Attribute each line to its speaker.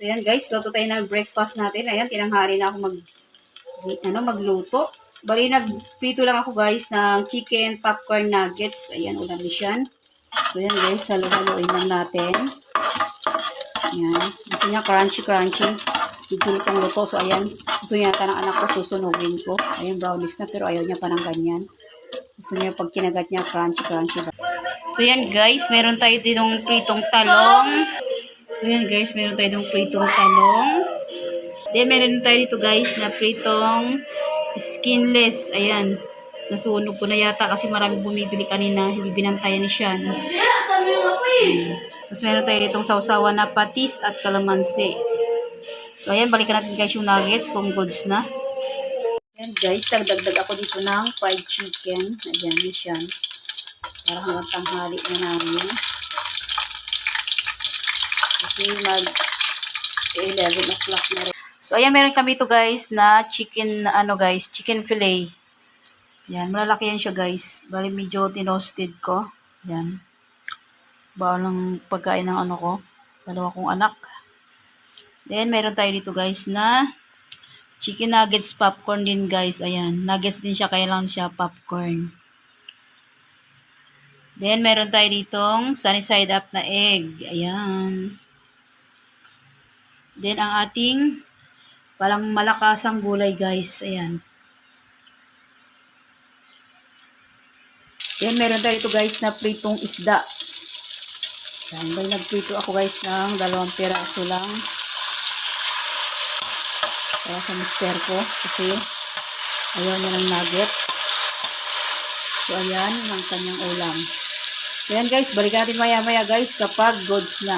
Speaker 1: Ayan guys, luto tayo ng breakfast natin. Ayan, tinanghali na ako magluto. Bali, nagprito lang ako guys ng chicken popcorn nuggets. Ayan, ulam yan. So ayan guys, halo-haloin lang natin. Ayan, gusto niya crunchy. Medyo lutong-luto. So ayan, gusto niya ng anak ko, susunugin ko. Ayan, brownies na, pero ayaw niya pa ng ganyan. Gusto niya pag kinagat niya, crunchy. So ayan guys, meron tayo ditong pritong talong. So ayan guys, meron tayo ditong pritong talong. Then meron tayo dito guys na pritong skinless. Ayan, nasunog ko na yata kasi maraming bumibili kanina. Hindi binantayan ni Sean. Tapos meron tayo ditong sausawan na patis at kalamansi. So ayan, balikan natin guys yung nuggets kung goods na. Ayan guys, nagdagdag ako dito ng fried chicken. Ayan, ni Sean. Para hanggang tanghali na namin. Kasi mag 11 o'clock na rin. So, ayan, meron kami ito guys na chicken, chicken fillet. Ayan, malalaki yan siya guys. Bali, medyo tinosted ko. Ayan. Bawal ng pagkain ng ano ko. Dalawa kong anak. Then, meron tayo dito guys na chicken nuggets popcorn din guys. Ayan, nuggets din siya, kaya lang siya popcorn. Then, meron tayo ditong sunny side up na egg. Ayan. Then, ang ating parang malakasang gulay guys. Ayan. Then, meron tayo dito guys na pritong isda. Ayan. Dahil nagprito ako guys ng 2 piraso lang. Para sa mister ko. Kasi ayaw niya ng nugget. So, ayan ang kanyang ulam. Ayan guys, balikan natin maya-maya guys kapag goods na.